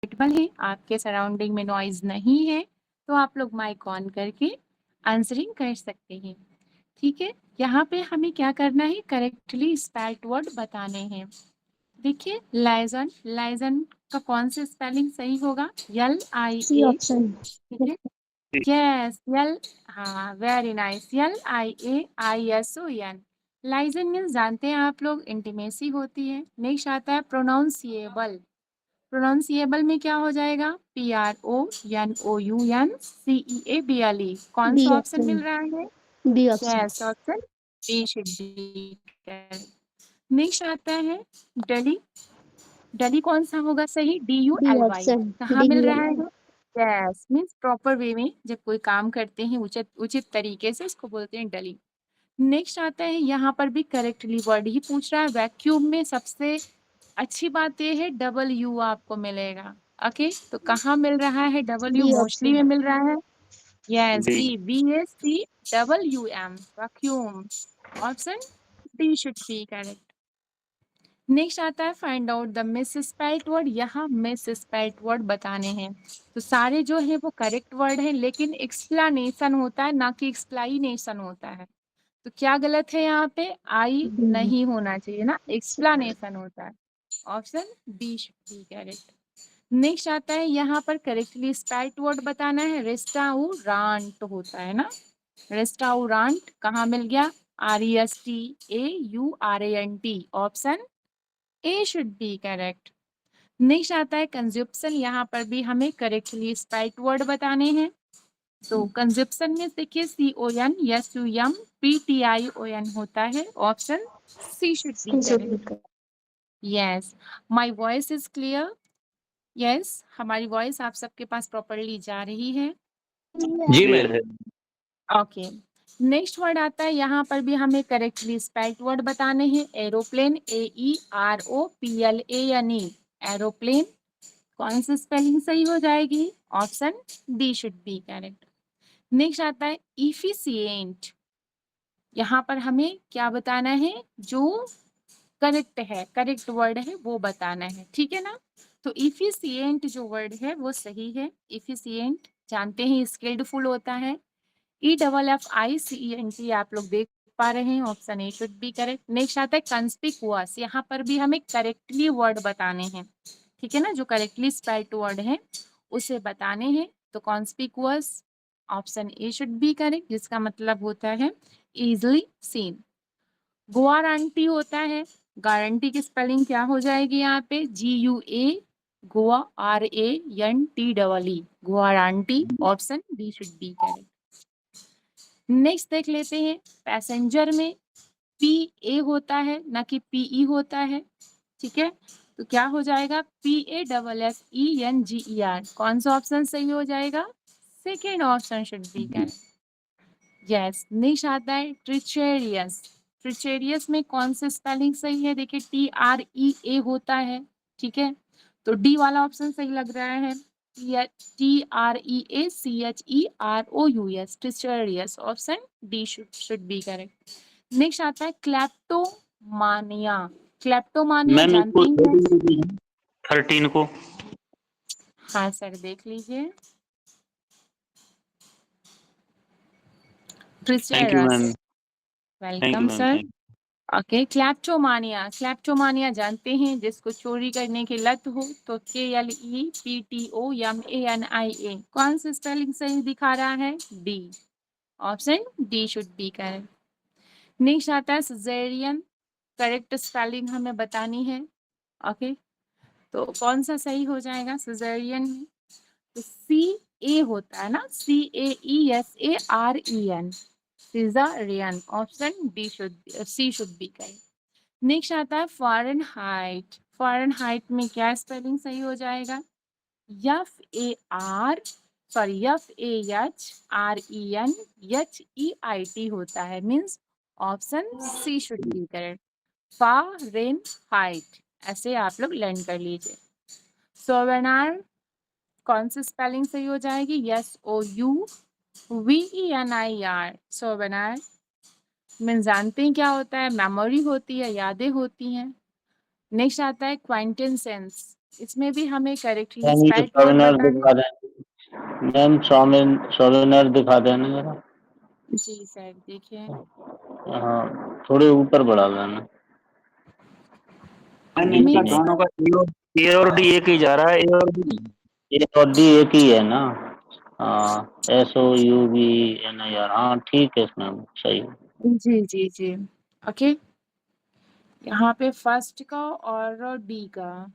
Comfortable है, आपके surrounding में नॉइज नहीं है, तो आप लोग माइक ऑन करके आंसरिंग कर सकते हैं। ठीक है, यहाँ पे हमें क्या करना है, करेक्टली स्पेल्ड वर्ड बताने हैं। देखिए लाइजन, लाइजन का कौन से स्पेलिंग सही होगा, LIA, सी ऑप्शन। ठीक है, यस यल, हाँ very nice, LIAISON। Liaison means जानते हैं आप लोग, इंटीमेसी होती है। नेक्स्ट आता है प्रोनाउंसिएबल, प्रोनाउंसिएबल में क्या हो जाएगा, PRONOUNCEABLE। कौन बी सा ऑप्शन ऑप्शन। मिल रहा है, B option. Yes option B should be correct. Next आता है डली, डली कौन सा होगा सही, डी DULY, ऑप्शन। कहाँ डी मिल यू रहा एल। है, यस मीन्स प्रॉपर वे में जब कोई काम करते हैं उचित उचित तरीके से, उसको बोलते हैं डली। नेक्स्ट आता है, यहाँ पर भी करेक्टली वर्ड ही पूछ रहा है। वैक्यूम में सबसे अच्छी बात यह है W आपको मिलेगा। ओके, तो कहाँ मिल रहा है W, डी मोस्टली में ऑप्शन। मिल रहा है, yes D. VACWM, vacuum. Option D should be correct. Next आता है find out the miss spelled word, यहाँ मिस स्पेल्ड वर्ड बताने हैं। तो सारे जो है वो करेक्ट वर्ड है, लेकिन एक्सप्लेनेशन होता है ना कि एक्सप्लाइनेशन होता है। तो क्या गलत है यहाँ पे, आई डी। नहीं होना चाहिए ना, एक्सप्लेनेशन होता है। Option B should be correct. Next आता है, यहाँ पर करेक्टली स्पेल्ड वर्ड बताना है। रेस्टाउरांट होता है ना, रेस्टाउरांट कहाँ मिल गया, RESTAURANT। Option A should be correct. Next आता है कंजप्शन, यहाँ पर भी हमें करेक्टली स्पेल्ड वर्ड बताने हैं। तो कंजप्शन में देखिए CONSUMPTION होता है। Option C should be correct. Yes, my voice is clear, yes हमारी वॉइस आप सबके पास प्रॉपरली जा रही है। जी मैम। ओके, नेक्स्ट वर्ड आता है, यहाँ पर भी हमें करेक्टली स्पेल्ड वर्ड बताने हैं। एरोप्लेन, AEROPLANE, एरोप्लेन कौन सी स्पेलिंग सही हो जाएगी, option D should be correct. Next आता है इफिशिएंट, यहाँ पर हमें क्या बताना है, जो करेक्ट है, करेक्ट वर्ड है वो बताना है, ठीक है ना। तो इफिशिएंट जो वर्ड है वो सही है। इफिशिएंट जानते हैं स्किल्डफुल होता है, EFFICENT आप लोग देख पा रहे हैं, option A should be correct. Next आता है कंस्पिकुअस, यहाँ पर भी हमें करेक्टली वर्ड बताने हैं, ठीक है ना, जो करेक्टली स्पेल्ड वर्ड है उसे बताने हैं। तो conspicuous option A should be correct, जिसका मतलब होता है इजिली सीन। गुआरंटी होता है, गारंटी की स्पेलिंग क्या हो जाएगी यहाँ पे, GUA गोवा RANTEE, guarantee. Option B should be correct. Next देख लेते हैं, पैसेंजर में PA होता है ना कि PE होता है, ठीक है, तो क्या हो जाएगा PASSENGER। कौन सा ऑप्शन सही हो जाएगा, second option should be correct. Yes, next आता है ट्रिचेरियस, ट्रिचेरियस में कौन सा स्पेलिंग सही है, देखिए TREA होता है, ठीक है, तो डी वाला ऑप्शन सही लग रहा है, TREACHEROUS, treacherous. Option D should be correct. Next आता है क्लेप्टोमानिया, क्लेप्टोमानिया मैम जानते इसको ही हैं, 13 को। हाँ सर देख लीजिए, thank you treacherous, ma'am. Thank you welcome ma'am. Sir. Thank okay, kleptomania, kleptomania जानते हैं जिसको चोरी करने की लत हो, तो KLEPTOMANIA। कौन सा स्पेलिंग सही दिखा रहा है, D, option D should be correct. Next आता है सिजेरियन, करेक्ट स्पेलिंग हमें बतानी है। ओके, तो कौन सा सही हो जाएगा सिजेरियन में, तो CA होता है ना, CAESAREN, caesarean. Option D should, C should be correct. Next आता है फ़ारेनहाइट, फ़ारेनहाइट में क्या स्पेलिंग सही हो जाएगा, FARENHRENHEIT होता है, means option C should be correct, Fahrenheit, ऐसे आप लोग लर्न कर लीजिए। सोवेनार कौन सी स्पेलिंग सही हो जाएगी, SOUVENIR, सोवेनार मीन्स जानते हैं क्या होता है, मेमोरी होती है, यादें होती हैं। नेक्स्ट आता है क्वाइंटेंसेंस, इसमें भी हमें करेक्टली मैम ये स्पेल्ड वर्ड सॉवेनियर बताने। दिखा दें मैम, सॉवेनियर दिखा देना जरा। जी सर देखिए। हाँ, थोड़े ऊपर बढ़ा देना। इनका दोनों का ए और डी एक ही जा रहा है, ए और डी एक ही है ना। हाँ, SOUVNIR, हाँ ठीक है मैम, सही है। जी जी जी ओके। यहाँ पे फर्स्ट का और डी का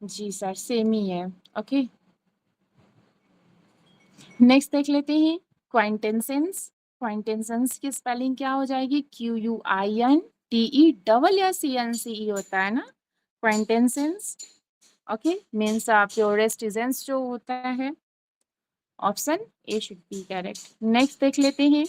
जी सर सेम ही है। ओके नेक्स्ट देख लेते हैं क्वाइंटेंसेंस। क्वाइंटेंसेंस की स्पेलिंग क्या हो जाएगी? QUINTE होता है ना क्वाइंटेंसेंस। ओके मीन्स प्योरेस्ट एसेंस जो होता है। Option A should be correct. Next देख लेते हैं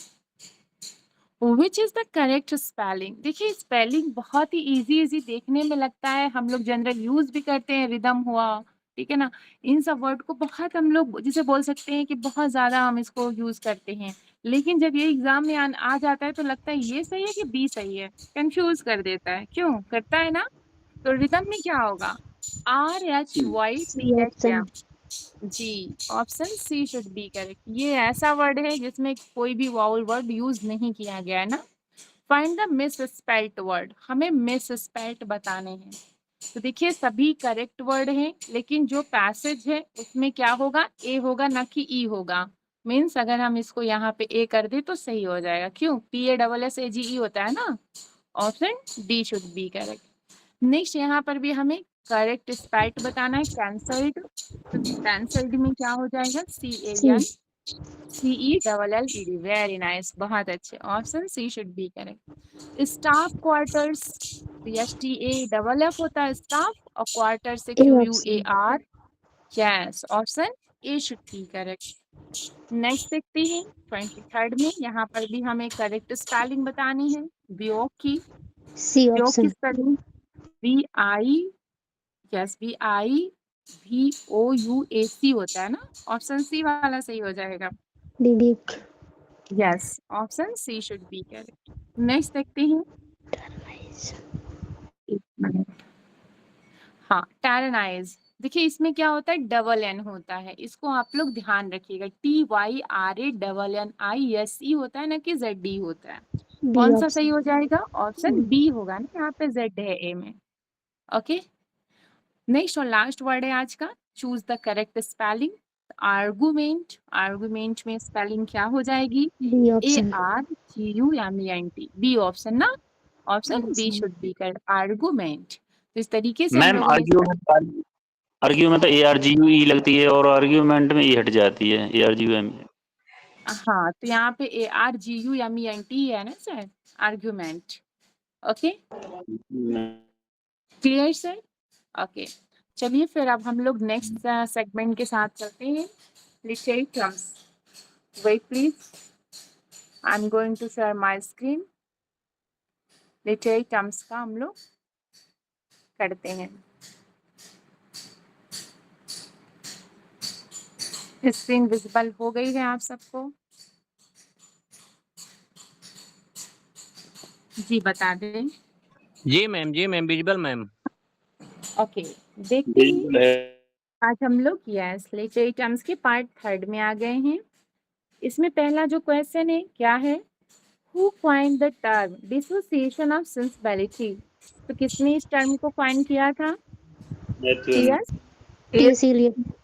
which is the correct spelling. देखिए स्पेलिंग बहुत ही इजी देखने में लगता है, हम लोग जनरल यूज भी करते हैं, रिदम हुआ, ठीक है ना। इन सब वर्ड को बहुत हम लोग जिसे बोल सकते हैं कि बहुत ज्यादा हम इसको यूज करते हैं, लेकिन जब ये एग्जाम में आ जाता है तो लगता है ये सही है कि बी सही है, कंफ्यूज कर देता है। क्यों करता है ना? तो रिदम में क्या होगा? RHYTH क्या? जी option C should be correct. ये ऐसा वर्ड है जिसमें कोई भी वाउल वर्ड यूज नहीं किया गया है ना। Find the miss spelt word, हमें मिस स्पेल्ट बताने हैं। तो देखिए सभी करेक्ट वर्ड हैं, लेकिन जो पैसेज है उसमें क्या होगा? ए होगा ना कि ई होगा। मीन्स अगर हम इसको यहाँ पे ए कर दे तो सही हो जाएगा। क्यों? PASSAGE होता है ना। Option D should be correct. Next यहाँ पर भी हमें करेक्ट स्पेल्ट बताना है कैंसल्ड। तो कैंसल्ड में क्या हो जाएगा? CANCELLED। वेरी नाइस, बहुत अच्छे। Option C should be correct. Staff quarters, STAFF होता है स्टाफ, और क्वार्टर से QUAR। Yes option A should be correct. Next देखते हैं 23rd में, यहाँ पर भी हमें करेक्ट स्पेलिंग बतानी है वियोग की। वियोग की स्पेलिंग VIVOUAC होता है ना। ऑप्शन सी वाला सही हो जाएगा। Yes option C should be correct. Next देखते हैं एक मिनट। हाँ टैरनाइज। देखिए इसमें क्या होता है? डबल एन होता है, इसको आप लोग ध्यान रखिएगा। TYRANNISE होता है ना कि ZD होता है। कौन सा सही हो जाएगा? ऑप्शन बी होगा ना, यहाँ पे Z है ए में। ओके नेक्स्ट और लास्ट वर्ड है आज का, choose the correct spelling. Argument. Argument में स्पेलिंग क्या हो जाएगी? ARGUMENT। बी ऑप्शन ना। Option B should be correct, argument. तो इस तरीके से हम मैम लोगों ने आर्ग्यू में तो ARGUE लगती है और आर्ग्यूमेंट में ई हट जाती है, ARGUM। हाँ तो यहाँ पे ARGUMENT है ना sir, argument. Okay clear sir? Okay चलिए फिर अब हम लोग नेक्स्ट सेगमेंट के साथ चलते हैं। Literary terms. Wait please, I am going to share my screen. Literary terms का हम लोग करते हैं। स्क्रीन विजिबल हो गई है आप सबको? जी बता दें। जी मैम विजिबल मैम। ओके देखते हैं आज हम लोग यस लिटरेरी टर्म्स के पार्ट 3 में आ गए हैं। इसमें पहला जो क्वेश्चन है क्या है? Who coined the term dissociation of sensibility. तो किसने इस टर्म को कॉइन किया था? टीएस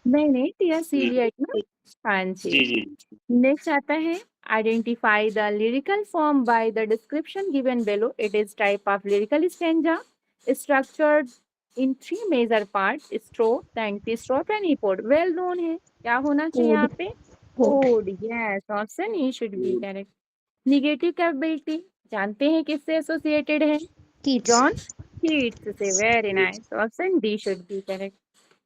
नहीं टीएस इलियट ना। हाँ जी। नेक्स्ट आता है identify the lyrical form by the description given below. It is type of lyrical stanza structured in 3 major parts, strophe, antistrophe and epode. Well known है, क्या होना चाहिए यहाँ पे? Ode. Yes option A should be correct. Negative capability जानते हैं किससे associated है? जॉन कीट्स से। Very nice, option D should be correct.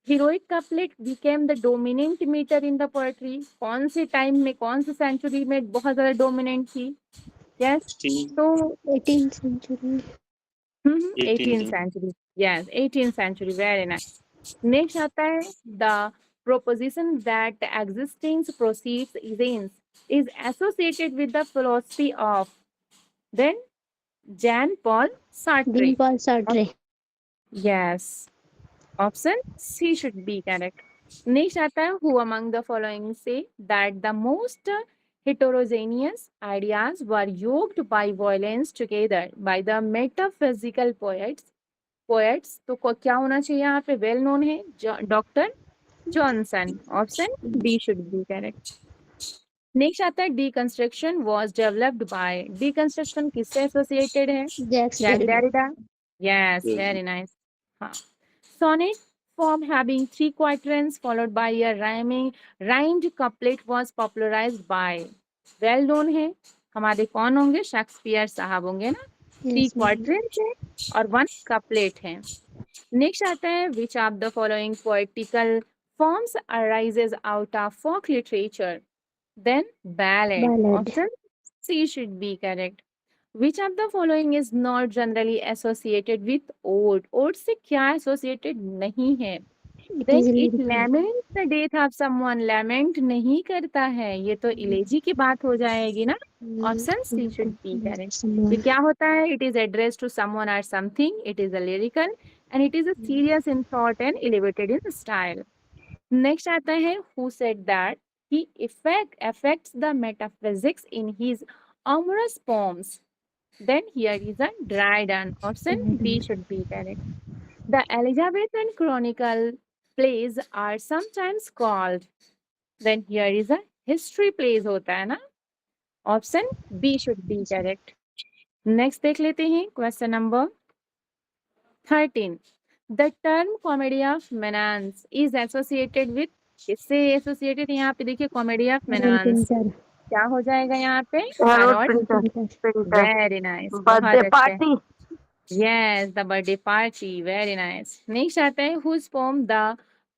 Heroic couplet became the dominant metre in the poetry. कौन से टाइम में, कौन से सेंचुरी में बहुत ज्यादा डोमिनेंट थी? यस तो 18th century. 18th century. Yes 18th century. Very nice. Next आता है the proposition that existence proceeds events is associated with the philosophy of then Jean Paul Sartre. Jean Paul Sartre. Yes. Option C should be correct. Next आता है who among the following से that the most heterogeneous ideas were yoked by violence together by the metaphysical poets। तो क्या होना चाहिए यहाँ पे? Well known है doctor Johnson. Option D should be correct. Next आता है deconstruction was developed by. Deconstruction किससे एसोसिएटेड है? Jacques Jack Derrida. Derrida. Yes, very nice. हाँ। Sonnet form having 3 quatrains followed by a rhymed couplet was popularized by। Well known है हमारे कौन होंगे? Shakespeare साहब होंगे ना। 3 यस मैम। क्वार्टरेंस है और 1 कपलेट है। नेक्स्ट आता है which of the following poetical forms arises out of folk literature? Then ballad. Ballad. Option C should be correct. Which of the following is not generally associated with ode? Ode से क्या associated नहीं है? It then is it lyrical. Laments the death of someone. Lament नहीं करता है, ये तो इलेजी की बात हो जाएगी ना। Option C should be correct. ये क्या होता है? It is address to someone और something, it is a lyrical and it is a serious in thought and elevated in style. Next आता है who said that he affects the metaphysics in his amorous poems? Then here is a Dryden. Option B should be correct. The Elizabethan Chronicle plays are sometimes called। Then here is a history plays होता है ना। Option B should be correct. Next देख लेते हैं question number 13। The term comedy of menace is associated with। किससे associated? यहाँ पे देखिए कॉमेडी ऑफ मेनांस। प्रिंटर। क्या हो जाएगा यहाँ पे? Harold Harold। Printer very nice, birthday बहुत अच्छे। Party. Yes, the birthday party. Very nice. Next आता है whose poem the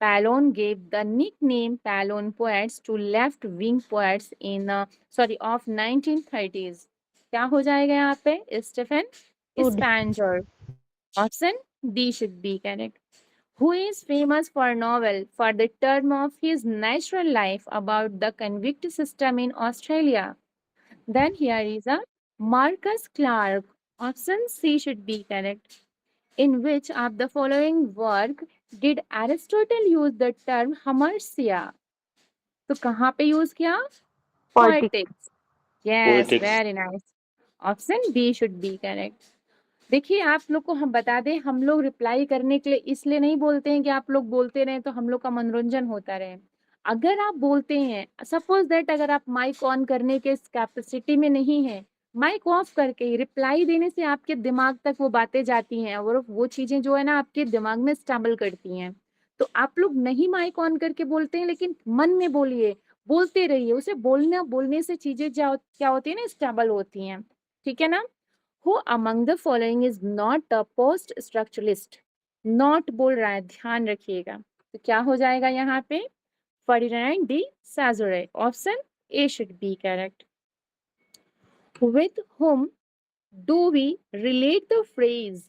Palon gave the nickname Palon poets to left-wing poets in of 1930s। क्या हो जाएगा यहाँ पे? Stephen Wood। Spenser. Option D should be correct. Who is famous for novel for the term of his natural life about the convict system in Australia? Then here is a Marcus Clarke। Option C should be correct. In which of the following work did Aristotle use the term hamartia? तो कहाँ पे use किया? Politics. Poetics। Yes, Poetics। very nice. Option B should be correct. देखिए आप लोग को हम बता दें, हम लोग रिप्लाई करने के लिए इसलिए नहीं बोलते हैं कि आप लोग बोलते रहें तो हम लोग का मनोरंजन होता रहे। अगर आप बोलते हैं, सपोज दैट अगर आप माइक ऑन करने के कैपेसिटी में नहीं है, माइक ऑफ करके ही रिप्लाई देने से आपके दिमाग तक वो बातें जाती हैं और वो चीजें जो है ना आपके दिमाग में स्टैबल करती हैं। तो आप लोग नहीं माइक ऑन करके बोलते हैं, लेकिन मन में बोलिए, बोलते रहिए। उसे बोलने से चीजें क्या होती है ना, स्टैबल होती हैं। ठीक है ना। Who among the following is not a post structuralist? Not बोल रहा है, ध्यान रखिएगा। तो क्या हो जाएगा यहाँ पे? Ferdinand de Saussure। Option A should be correct. With whom do we relate the phrase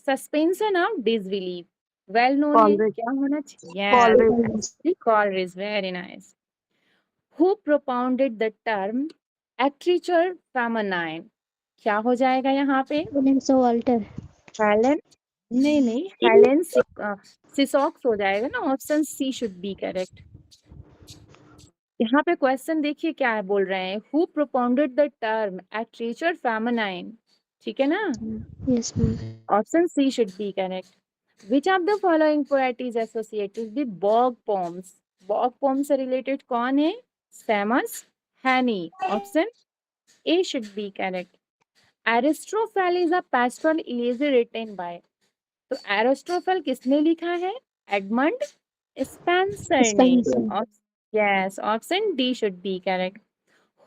suspension of disbelief? Well known है, Coleridge। क्या होना चाहिए? Coleridge। Yes, Coleridge, very nice. Who propounded the term actriture feminine? क्या हो जाएगा यहाँ पे? William Walter. Helen नहीं, हेलेन सिसॉक्स हो जाएगा ना। Option C should be correct. यहाँ पे क्वेश्चन देखिए क्या है, बोल रहे हैं who propounded the term ecriture feminine. ठीक है ना। Yes ma'am. Option C should be correct. Which of the following poet is associated with bog poems? Bog poem से रिलेटेड कौन है? Seamus Heaney. Option A should be correct. Astrophel is a pastoral इलेजी written by. तो एरिस्टोफेल किसने लिखा है? Edmund Spenser ने। Spenser. Yes, option D should be correct.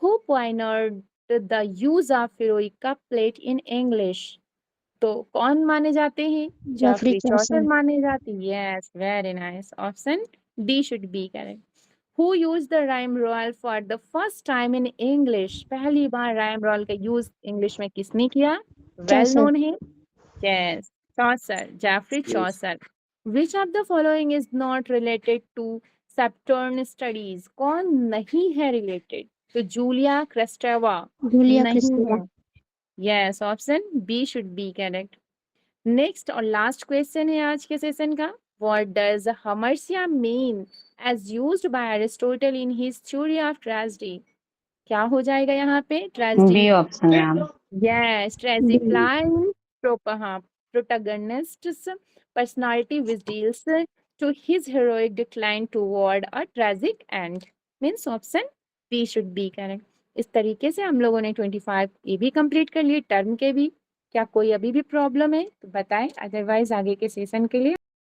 Who pioneered the use of heroic couplet in English? तो कौन माने जाते हैं? Geoffrey Geoffrey Chaucer Chaucer. माने जाते हैं। Yes, very nice. Option D should be correct. Who used the rhyme roll for the first time in English? पहली बार rhyme roll का यूज इंग्लिश में किसने किया? वेल नोन है। Yes, Chaucer, Geoffrey Chaucer. Which of the following is not related to Saturn studies? कौन नहीं है related? तो जूलिया क्रिस्टेवा जूलिया नहीं क्रिस्टेवा। है। Yes, option B should be correct. Next और last question है आज के सेशन का। What does hamartia mean as used by Aristotle in his theory of tragedy? क्या हो जाएगा यहाँ पे? Tragedy. B option ma'am. Yes, tragedy implies protagonist's personality which deals to his heroic decline toward a tragic end. Means option B should be correct. इस तरीके से हम लोगों ने 25 ये भी कंप्लीट कर लिए, टर्म के भी। क्या कोई अभी भी प्रॉब्लम है तो बताएं, अदरवाइज आगे के सेशन के लिए